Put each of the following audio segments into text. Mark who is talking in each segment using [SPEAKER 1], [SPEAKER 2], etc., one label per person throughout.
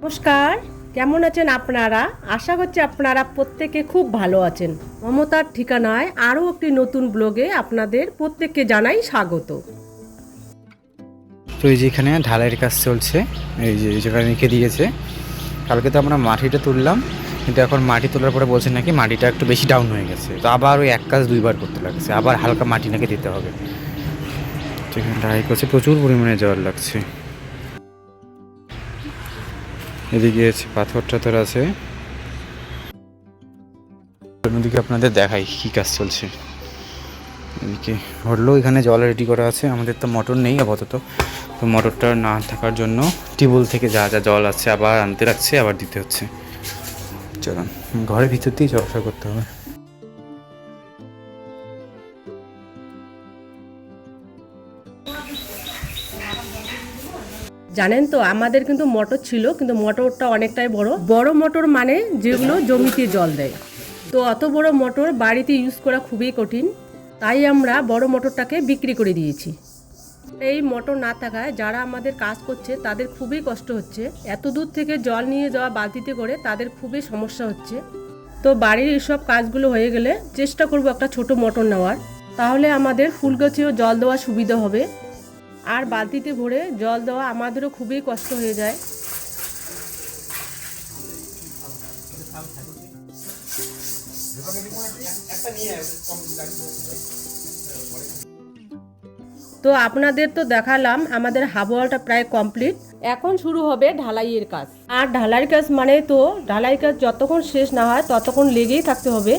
[SPEAKER 1] নমস্কার, কেমন আছেন আপনারা? আশা করছি আপনারা প্রত্যেকে খুব ভালো আছেন। মমতার ঠিকানায় আরও একটি নতুন ব্লগে আপনাদের প্রত্যেককে জানাই স্বাগত।
[SPEAKER 2] তো এই যে এখানে ঢালাইয়ের কাজ চলছে, এই যে এই জায়গায় রেখে দিয়েছে। কালকে তো আমরা মাটিটা তুললাম, কিন্তু এখন মাটি তোলার পরে বলছে নাকি মাটিটা একটু বেশি ডাউন হয়ে গেছে, তো আবার ওই এক কাজ দুইবার করতে লাগছে, আবার হালকা মাটি নাকি দিতে হবে। তো এখানে ঢালাই করছে, প্রচুর পরিমাণে জল লাগছে। এদিকে পাথর টাথর আছে। অন্যদিকে আপনাদের দেখাই কি কাজ চলছে। এদিকে হলো এখানে জল রেডি করা আছে। আমাদের তো মোটর নেই আপাতত, তো মোটরটা না থাকার জন্য টিউবওয়েল থেকে যা যা জল আছে আবার আনতে রাখছে, আবার দিতে হচ্ছে। চলুন ঘরের ভিতর দিয়েই চলাফেরা করতে হবে।
[SPEAKER 1] জানেন তো, আমাদের কিন্তু মোটর ছিল, কিন্তু মোটরটা অনেকটাই বড় বড় মোটর, মানে যেগুলো জমিতে জল দেয়। তো অত বড় মোটর বাড়িতে ইউজ করা খুবই কঠিন, তাই আমরা বড় মোটরটাকে বিক্রি করে দিয়েছি। এই মোটর না থাকায় যারা আমাদের কাজ করছে তাদের খুবই কষ্ট হচ্ছে। এত দূর থেকে জল নিয়ে যাওয়া বালতিতে করে তাদের খুবই সমস্যা হচ্ছে। তো বাড়ির এইসব কাজগুলো হয়ে গেলে চেষ্টা করব একটা ছোট মোটর নেওয়ার, তাহলে আমাদের ফুল গাছেও জল দেওয়া সুবিধা হবে। আর বালতিতে ভরে জল দেওয়া আমাদেরও খুবই কষ্ট হয়ে যায়। তো আপনাদের তো দেখালাম আমাদের হাবওয়ালটা প্রায় কমপ্লিট। এখন শুরু হবে ঢালাইয়ের কাজ। আর ঢালাইয়ের কাজ মানে তো ঢালাই কাজ যতক্ষণ শেষ না হয় ততক্ষণ লেগেই থাকতে হবে।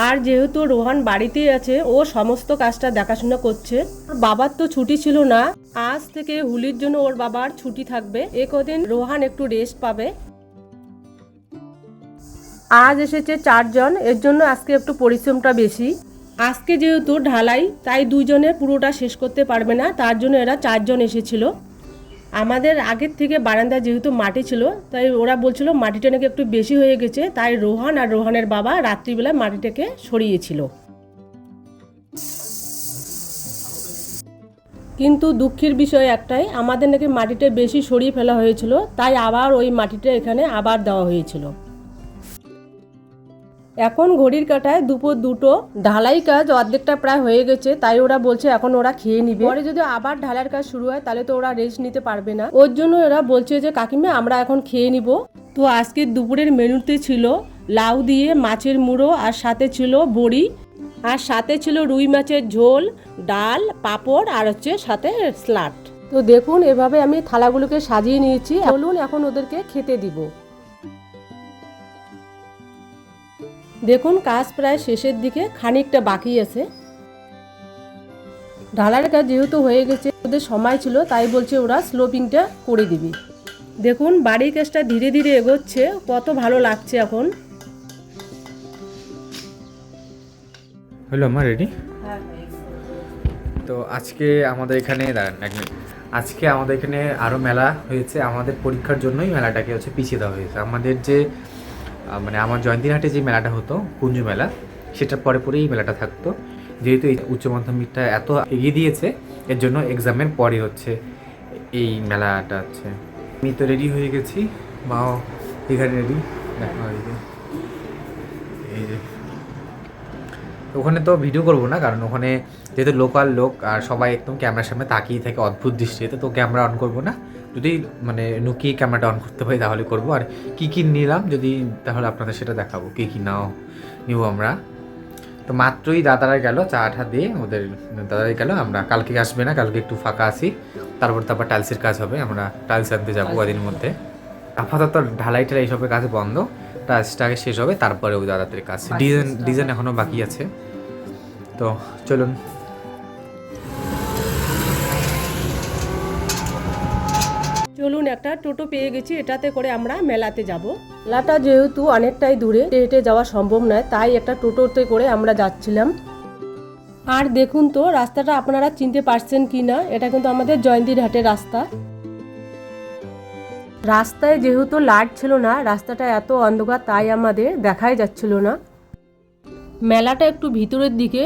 [SPEAKER 1] আর যেহেতু রোহান বাড়িতেই আছে, ও সমস্ত কাজটা দেখাশোনা করছে। বাবার তো ছুটি ছিল না, আজ থেকে হোলির জন্য ওর বাবার ছুটি থাকবে। এ কদিন রোহান একটু রেস্ট পাবে। আজ এসেছে 4 জন, এর জন্য আজকে একটু পরিশ্রমটা বেশি। আজকে যেহেতু ঢালাই, তাই দুজনে পুরোটা শেষ করতে পারবে না, তার জন্য এরা 4 জন এসেছিল। আমাদের আগের থেকে বারান্দা যেহেতু মাটি ছিল, তাই ওরা বলছিল মাটিটা নাকি একটু বেশি হয়ে গেছে, তাই রোহান আর রোহানের বাবা রাত্রিবেলা মাটিটাকে সরিয়েছিল। কিন্তু দুঃখের বিষয় একটাই, আমাদের নাকি মাটিটা বেশি সরিয়ে ফেলা হয়েছিল, তাই আবার ওই মাটিটা এখানে আবার দেওয়া হয়েছিল। এখন ঘড়ির কাঁটায় দুপুর 2টো। ঢালাই কাজ অর্ধেকটা প্রায় হয়ে গেছে, তাই ওরা বলছে এখন ওরা খেয়ে নিবে। পরে যদি আবার ঢালাইয়ের কাজ শুরু হয় তাহলে তো ওরা রেস্ট নিতে পারবে না। ওর জন্য এরা বলছে যে কাকিমা আমরা এখন খেয়ে নিব। তো আজকের দুপুরের মেনুতে ছিল লাউ দিয়ে মাছের মুড়ো, আর সাথে ছিল বড়ি, আর সাথে ছিল রুই মাছের ঝোল, ডাল, পাঁপড়, আর হচ্ছে সাথে স্যালাড। তো দেখুন এভাবে আমি থালাগুলোকে সাজিয়ে নিয়েছি। চলুন এখন ওদেরকে খেতে দিব। দেখুন কাজ প্রায় শেষের দিকে, খানিকটা বাকি আছে। ঢালাইয়ের কাজ যেহেতু হয়ে গেছে, ওদের সময় ছিল, তাই বলছে ওরা স্লোপিংটা করে দিবি। দেখুন বাড়ির কাজটা ধীরে ধীরে এগোচ্ছে, কত ভালো লাগছে এখন।
[SPEAKER 2] হলো আমার রেডি। তো আজকে আমাদের এখানে আজকে আমাদের এখানে আরও মেলা হয়েছে। আমাদের পরীক্ষার জন্যই মেলাটাকে পিছিয়ে দেওয়া হয়েছে। আমাদের যে মানে আমার জয়ন্তীরহাটে যে মেলাটা হতো কুঞ্জ মেলা, সেটার পরে পরেই এই মেলাটা থাকতো। যেহেতু এই উচ্চ মাধ্যমিকটা এত এগিয়ে দিয়েছে, এর জন্য এক্সামের পরে এই মেলাটা হচ্ছে। আমি তো রেডি হয়ে গেছি, মাও এখানে রেডি। দেখা এই যে ওখানে তো ভিডিও করবো না, কারণ ওখানে যেহেতু লোকাল লোক আর সবাই একদম ক্যামেরার সামনে তাকিয়ে থাকে অদ্ভুত দৃষ্টিতে, তো ক্যামেরা অন করবো না। যদি মানে লুকিয়ে ক্যামেরাটা অন করতে পারি তাহলে করবো। আর কী কী নিলাম যদি, তাহলে আপনাদের সেটা দেখাবো কী কী নিব আমরা। তো মাত্রই দাদারা গেল চা ঠা দিয়ে, ওদের দাদারাই গেল। আমরা কালকে আসবে না, কালকে একটু ফাঁকা আছি, তারপর টাইলসের কাজ হবে, আমরা টাইলস আনতে যাবো কদিনের মধ্যে। আপাতত ঢালাই ঠালাই এইসবের কাজ বন্ধ, টাইলসটা আগে শেষ হবে, তারপরে ওই দাদাদের কাজ। ডিজাইন এখনও বাকি আছে। তো চলুন।
[SPEAKER 1] চলুন একটা টোটো পেয়ে গেছি, এটাতে করে আমরা মেলাতে যাব। মেলাটা যেহেতু অনেকটাই দূরে, হেঁটে যাওয়া সম্ভব নয়, তাই একটা টোটোতে করে আমরা যাচ্ছিলাম। আর দেখুন তো রাস্তাটা আপনারা চিনতে পারছেন কি না, এটা কিন্তু আমাদের জয়ন্তীরহাটের রাস্তা। রাস্তায় যেহেতু লাইট ছিল না, রাস্তাটা এত অন্ধকার, তাই আমাদের দেখাই যাচ্ছিল না। মেলাটা একটু ভিতরের দিকে,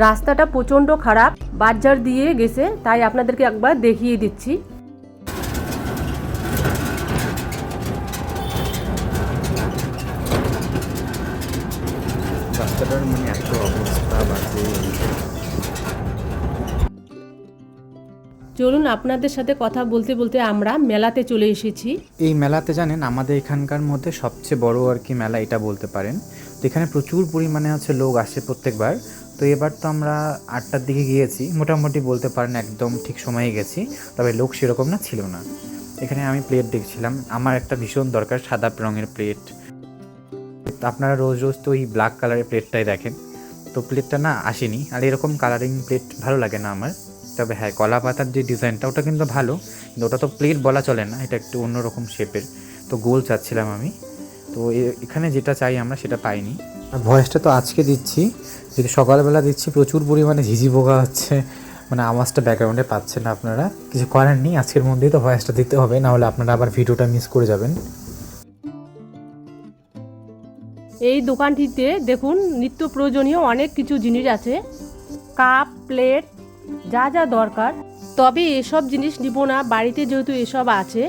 [SPEAKER 1] রাস্তাটা প্রচণ্ড খারাপ, বাজার দিয়ে গেছে, তাই আপনাদেরকে একবার দেখিয়ে দিচ্ছি।
[SPEAKER 2] রাস্তাটার মানে এত অবস্থা বাজে।
[SPEAKER 1] চলুন আপনাদের সাথে কথা বলতে বলতে আমরা মেলাতে চলে এসেছি।
[SPEAKER 2] এই মেলাতে জানেন আমাদের এখানকার মধ্যে সবচেয়ে বড় আর কি মেলা এটা বলতে পারেন। তো এখানে প্রচুর পরিমাণে লোক আসে প্রত্যেকবার। তো এবার তো আমরা 8টার দিকে গিয়েছি, মোটামুটি বলতে পারেন একদম ঠিক সময়ে গেছি, তবে লোক সেরকম না ছিল না। এখানে আমি প্লেট দেখছিলাম, আমার একটা ভীষণ দরকার সাদা রঙের প্লেট। আপনারা রোজ রোজ তো ওই ব্ল্যাক কালারের প্লেটটাই দেখেন, তো প্লেটটা না আসেনি। আর এরকম কালারিং প্লেট ভালো লাগে না আমার। তবে হ্যাঁ, কলা পাতার যে ডিজাইনটা ওটা কিন্তু ভালো, কিন্তু ওটা তো প্লেট বলা চলে না, এটা একটু অন্যরকম শেপের। তো গোল চাচ্ছিলাম আমি, তো এখানে যেটা চাই আমরা সেটা পাইনি। আর ভয়েসটা তো আজকে দিচ্ছি, যদি সকালবেলা দিচ্ছি প্রচুর পরিমাণে ঝিঝি পোকা হচ্ছে, মানে আওয়াজটা ব্যাকগ্রাউন্ডে পাচ্ছেন না আপনারা, কিছু করার নেই, আজকের মধ্যেই তো ভয়েসটা দিতে হবে, নাহলে আপনারা আবার ভিডিওটা মিস করে যাবেন।
[SPEAKER 1] এই দোকানটিতে দেখুন নিত্য প্রয়োজনীয় অনেক কিছু জিনিস আছে, কাপ, প্লেট, যা যা দরকার। তবে এসব জিনিস নিব না, বাড়িতে যেহেতু এসব আছে।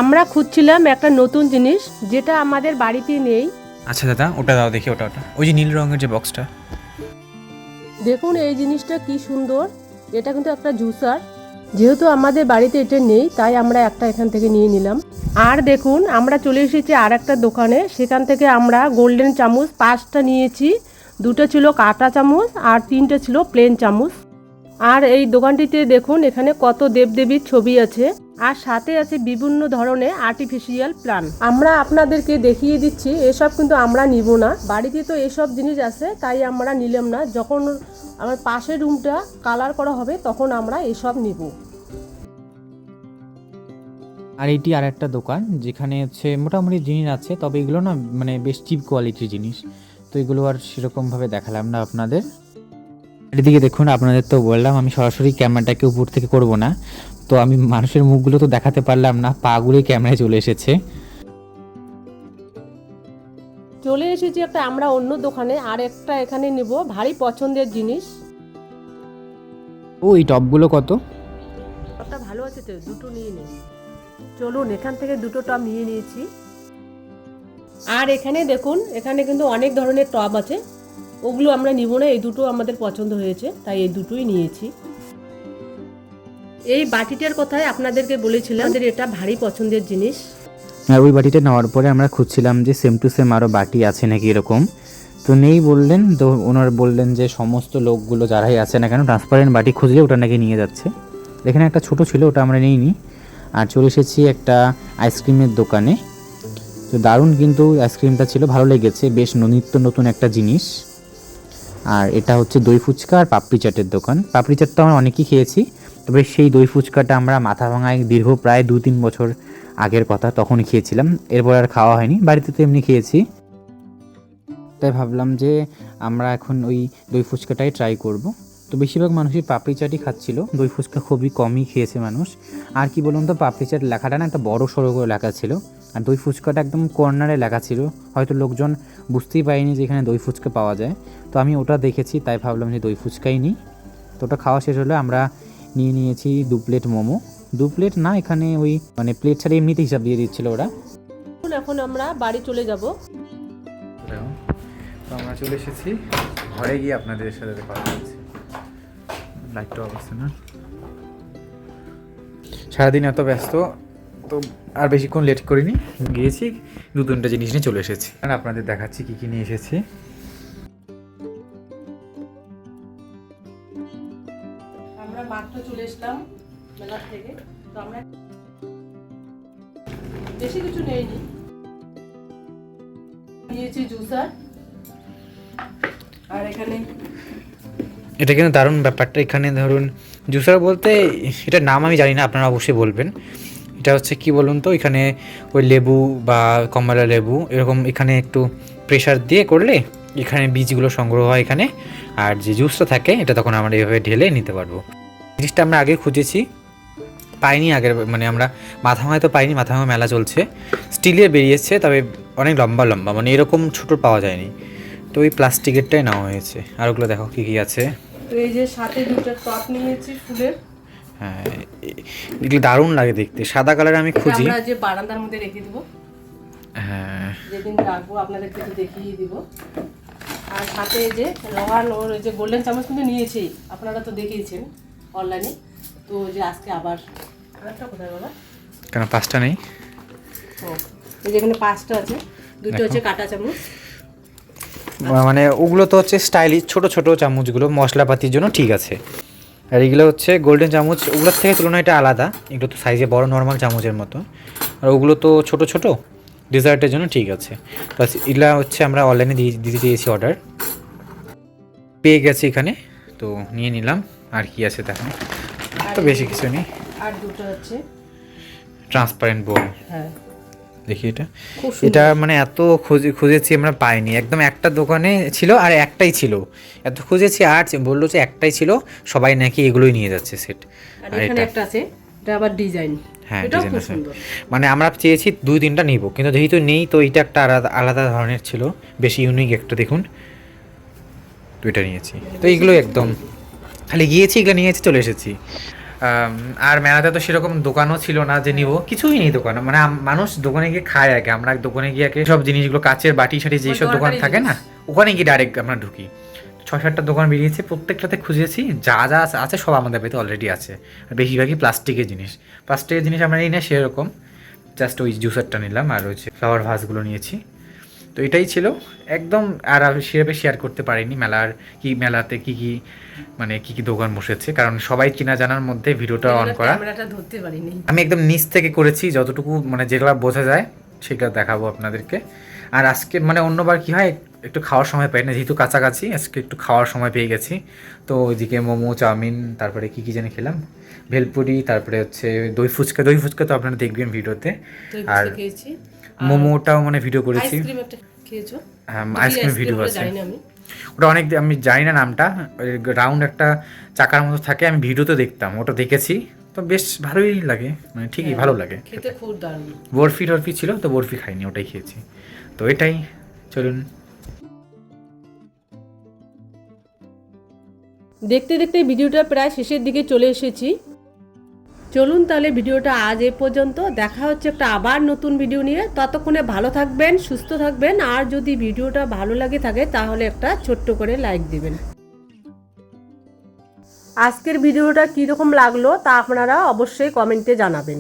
[SPEAKER 1] আমরা খুঁজছিলাম একটা নতুন জিনিস যেটা আমাদের বাড়িতে নেই।
[SPEAKER 2] আচ্ছা দাদা, ওটা দাও দেখি, ওটা ওই যে নীল রঙের যে বক্সটা।
[SPEAKER 1] দেখুন এই জিনিসটা কি সুন্দর, এটা কিন্তু একটা জুসার। যেহেতু আমাদের বাড়িতে এটা নেই, তাই আমরা একটা এখান থেকে নিয়ে নিলাম। আর দেখুন আমরা চলে এসেছি আর একটা দোকানে, সেখান থেকে আমরা গোল্ডেন চামচ 5টা নিয়েছি। 2টা ছিল কাঁটা চামচ আর 3টা ছিল প্লেন চামচ। আর এই দোকানটিতে দেখুন এখানে কত দেবদেবীর ছবি আছে, আর সাথে আছে বিভিন্ন ধরনের আর্টিফিশিয়াল প্ল্যান্ট। আমরা আপনাদেরকে দেখিয়ে দিচ্ছি, এসব কিন্তু আমরা নিব না, বাড়িতে তো এসব জিনিস আছে, তাই আমরা নিলাম না। যখন আমার পাশের রুমটা কালার করা হবে তখন আমরা এসব নিব।
[SPEAKER 2] আর এটি আর একটা দোকান যেখানে মোটামুটি জিনিস আছে, তবে এগুলো না মানে বেশ চিপ কোয়ালিটির জিনিস, তো এগুলো আর সেরকমভাবে দেখালাম না আপনাদের। এদিকে দেখুন, আপনাদের তো বললাম আমি সরাসরি ক্যামেরাটাকে উপর থেকে করব না, তো আমি মানুষের মুখগুলো তো দেখাতে পারলাম না, পাগুলোই ক্যামেরায় চলে এসেছে।
[SPEAKER 1] চলে এসেছি একটা আমরা অন্য দোকানে, আর একটা এখানে নিব ভারী পছন্দের জিনিস।
[SPEAKER 2] ও, এই টপগুলো কত?
[SPEAKER 1] টপটা ভালো আছে তো, দুটো নিয়ে নিই। চলুন এখান থেকে 2টো টপ নিয়ে নিয়েছি। আর এখানে দেখুন, এখানে কিন্তু অনেক ধরনের টপ আছে, ওগুলো আমরা নিব না, এই দুটো আমাদের পছন্দ হয়েছে, তাই এই দুটোই নিয়েছি। এই বাটিটার কথাই আপনাদেরকে বলেছিলাম, আমাদের এটা ভারী পছন্দের জিনিস।
[SPEAKER 2] আর ওই বাটিটা নেওয়ার পরে আমরা খুঁজছিলাম যে সেম টু সেম আরও বাটি আছে নাকি এরকম, তো নেই বললেন। তো ওনার বললেন যে সমস্ত লোকগুলো যারাই আছে না কেন ট্রান্সপারেন্ট বাটি খুঁজলে ওটা নাকি নিয়ে যাচ্ছে। এখানে একটা ছোট ছিল, ওটা আমরা নিইনি। আর চলে এসেছি একটা আইসক্রিমের দোকানে, তো দারুণ কিন্তু আইসক্রিমটা ছিল, ভালো লেগেছে, বেশ নিত্য নতুন একটা জিনিস। আর এটা হচ্ছে দই ফুচকা আর পাপড়ি চাটের দোকান। পাপড়ি চাট তো আমরা অনেকেই খেয়েছি, তবে সেই দই ফুচকাটা আমরা মাথা ভাঙায় দীর্ঘ প্রায় 2-3 বছর আগের কথা, তখনই খেয়েছিলাম, এরপর আর খাওয়া হয়নি, বাড়িতে তো এমনি খেয়েছি। তাই ভাবলাম যে আমরা এখন ওই দই ফুচকাটাই ট্রাই করব। তো বেশিরভাগ মানুষই পাপড়ি চাটই খাচ্ছিল, দই ফুচকা খুবই কমই খেয়েছে মানুষ। আর কি বলুন তো, পাপড়ি চাট লেখাটা না একটা বড় সড়ো করে লেখা ছিল, আর দই ফুচকাটা একদম কর্নারে লেখা ছিল, হয়তো লোকজন বুঝতেই পারেনি যে এখানে দই ফুচকা পাওয়া যায়। তো আমি ওটা দেখেছি, তাই ভাবলাম যে দই ফুচকাই নিই। তো ওটা খাওয়া শেষ হলে আমরা নিয়ে নিয়েছি 2 প্লেট মোমো। 2 প্লেট না, এখানে ওই মানে প্লেট ছাড়া এমনিতে হিসাব দিয়ে দিচ্ছিল ওরা।
[SPEAKER 1] এখন আমরা বাড়ি চলে যাব।
[SPEAKER 2] তো আমরা চলে এসেছি ঘরে, গিয়ে আপনাদের সাথে কথা বলছি। লাইটটা অবস্থা না, সারাদিন এত ব্যস্ত, তো আর বেশিক্ষণ লেট করিনি, গিয়েছি 2-3টা জিনিস নিয়ে চলে এসেছি। আর আপনাদের দেখাচ্ছি কী কী নিয়ে এসেছি।
[SPEAKER 1] আমরা মাত্র চলে এসলাম মেলা থেকে, তো আমরা বেশি কিছু নেইনি, নিয়েছি জুসার। আর এখানে
[SPEAKER 2] এটা কিন্তু দারুণ ব্যাপারটা, এখানে ধরুন জুসার বলতে এটার নাম আমি জানি না, আপনারা অবশ্যই বলবেন। এটা হচ্ছে কি বলুন তো, এখানে ওই লেবু বা কমলা লেবু এরকম এখানে একটু প্রেশার দিয়ে করলে এখানে বীজগুলো সংগ্রহ হয় এখানে, আর যে জুসটা থাকে এটা তখন আমরা এইভাবে ঢেলে নিতে পারবো। জিনিসটা আমরা আগে খুঁজেছি, পাইনি আগের, মানে আমরা মাথাভাঙায় তো পাইনি, মাথাভাঙা মেলা চলছে, স্টিলের বেরিয়েছে, তবে অনেক লম্বা লম্বা, মানে এরকম ছোটো পাওয়া যায়নি। তো ওই প্লাস্টিকেরটাই নেওয়া হয়েছে। আর ওগুলো দেখো কী কী আছে।
[SPEAKER 1] তো এই যে সাথে দুটো টপ নিয়েছি ফুলের।
[SPEAKER 2] হ্যাঁ, এগুলো দারুণ লাগে দেখতে, সাদা কালার আমি খুঁজি।
[SPEAKER 1] আমরা যে বারান্দার মধ্যে রেখে দেবো,
[SPEAKER 2] হ্যাঁ
[SPEAKER 1] যেদিন রাখবো আপনাদেরকে তো দেখিয়ে দিব। আর সাথে এই যে লোহার যে গোল্ডেন চামচ কিন্তু নিয়েছি, আপনারা তো দেখিয়েছেন অনলাইনে। তো যে আজকে আবার আরেকটা কোথায় বাবা,
[SPEAKER 2] কেন 5টা নেই?
[SPEAKER 1] ও এই যে এখানে 5টা আছে, দুটো হচ্ছে কাঁটা চামচ।
[SPEAKER 2] মানে ওগুলো তো হচ্ছে স্টাইলিশ ছোট ছোট চামচগুলো মশলাপাতির জন্য ঠিক আছে। আর এগুলো হচ্ছে গোল্ডেন চামচ, ওগুলোর থেকে তুলনায় এটা আলাদা। এগুলো তো সাইজে বড় নর্মাল চামচের মতো, আর ওগুলো তো ছোট ছোট ডেজার্টের জন্য ঠিক আছে। প্লাস এগুলা হচ্ছে আমরা অনলাইনে দিতে দিয়েছি অর্ডার, পেয়ে গেছি এখানে, তো নিয়ে নিলাম। আর কি আছে দেখেন, তো বেশি কিছু নেই।
[SPEAKER 1] আর দুটো হচ্ছে
[SPEAKER 2] ট্রান্সপারেন্ট বোল।
[SPEAKER 1] হ্যাঁ
[SPEAKER 2] দেখি এটা,
[SPEAKER 1] খুব সুন্দর।
[SPEAKER 2] এটা মানে এত খুঁজেছি আমরা পাইনি, একদম একটা দোকানে ছিল আর একটাই ছিল। এত খুঁজেছি আর বললো যে একটাই ছিল, সবাই নাকি এগুলোই নিয়ে যাচ্ছে সেট।
[SPEAKER 1] আর
[SPEAKER 2] আর
[SPEAKER 1] এখানে
[SPEAKER 2] এটা
[SPEAKER 1] একটা আছে, এটা আবার ডিজাইন।
[SPEAKER 2] হ্যাঁ
[SPEAKER 1] এটাও
[SPEAKER 2] ডিজাইন
[SPEAKER 1] খুব
[SPEAKER 2] আছে।
[SPEAKER 1] সুন্দর।
[SPEAKER 2] মানে আমরা চেয়েছি 2-3টা নিব, কিন্তু যেহেতু নেই তো এইটা একটা আলাদা আলাদা ধরনের ছিল, বেশি ইউনিক একটা দেখুন, তো এটা নিয়েছি। তো এইগুলো একদম খালি গিয়েছি, এগুলো নিয়েছি, চলে এসেছি। আর মেলাতে তো সেরকম দোকানও ছিল না যে নিব, কিছুই নেই দোকানে। মানে মানুষ দোকানে গিয়ে খায় আগে, আমরা দোকানে গিয়ে আগে সব জিনিসগুলো কাচের বাটি সাটি যেসব দোকান থাকে না, ওখানে গিয়ে ডাইরেক্ট আমরা ঢুকি। 6-7টা দোকান বেরিয়েছে, প্রত্যেকটাতে খুঁজেছি, যা যা আছে সব আমাদের বাড়িতে অলরেডি আছে। আর বেশিরভাগই প্লাস্টিকের জিনিস আমরা নিই না সেরকম, জাস্ট ওই জুসারটা নিলাম আর হচ্ছে ফ্লাওয়ার ভাসগুলো নিয়েছি। তো এটাই ছিল একদম। আর সেভাবে শেয়ার করতে পারিনি মেলাতে কি কি মানে কি কি দোকান বসেছে, কারণ সবাই কিনা জানার মধ্যে ভিডিওটা অন করা।
[SPEAKER 1] ক্যামেরাটা ধরতে পারিনি।
[SPEAKER 2] আমি একদম নিচ থেকে করেছি, যতটুকু মানে যেগুলো বোঝা যায় সেগুলো দেখাবো আপনাদেরকে। আর আজকে মানে অন্যবার কি হয়, একটু খাওয়ার সময় পাই না, যেহেতু কাছাকাছি আজকে একটু খাওয়ার সময় পেয়ে গেছি। তো ওইদিকে মোমো, চাউমিন, তারপরে কি জানি খেলাম, ভেলপুরি, তারপরে হচ্ছে দই ফুচকা তো আপনারা দেখবেন ভিডিওতে। আর
[SPEAKER 1] খেয়েছি,
[SPEAKER 2] মোমোটাও মানে ভিডিও করেছি।
[SPEAKER 1] আইসক্রিম একটা খেয়েছো?
[SPEAKER 2] হ্যাঁ আইসক্রিম ভিডিও আছে।
[SPEAKER 1] জানি না আমি,
[SPEAKER 2] ওটা অনেক, আমি জানি না নামটা, রাউন্ড একটা চাকার মতো থাকে, আমি ভিডিওতে দেখতাম, ওটা দেখেছি। তো বেশ ভালোই লাগে, মানে ঠিকই ভালো লাগে
[SPEAKER 1] খেতে খুব দারুণ।
[SPEAKER 2] বরফি ছিল, তো বরফি খাইনি, ওটাই খেয়েছি। তো এটাই, চলুন।
[SPEAKER 1] দেখতে দেখতে ভিডিওটা প্রায় শেষের দিকে চলে এসেছি। চলুন তাহলে ভিডিওটা আজ এ পর্যন্ত, দেখা হচ্ছে একটা আবার নতুন ভিডিও নিয়ে। ততক্ষণে ভালো থাকবেন, সুস্থ থাকবেন। আর যদি ভিডিওটা ভালো লাগে থাকে তাহলে একটা ছোট্ট করে লাইক দিবেন। আজকের ভিডিওটা কীরকম লাগলো তা আপনারা অবশ্যই কমেন্টে জানাবেন।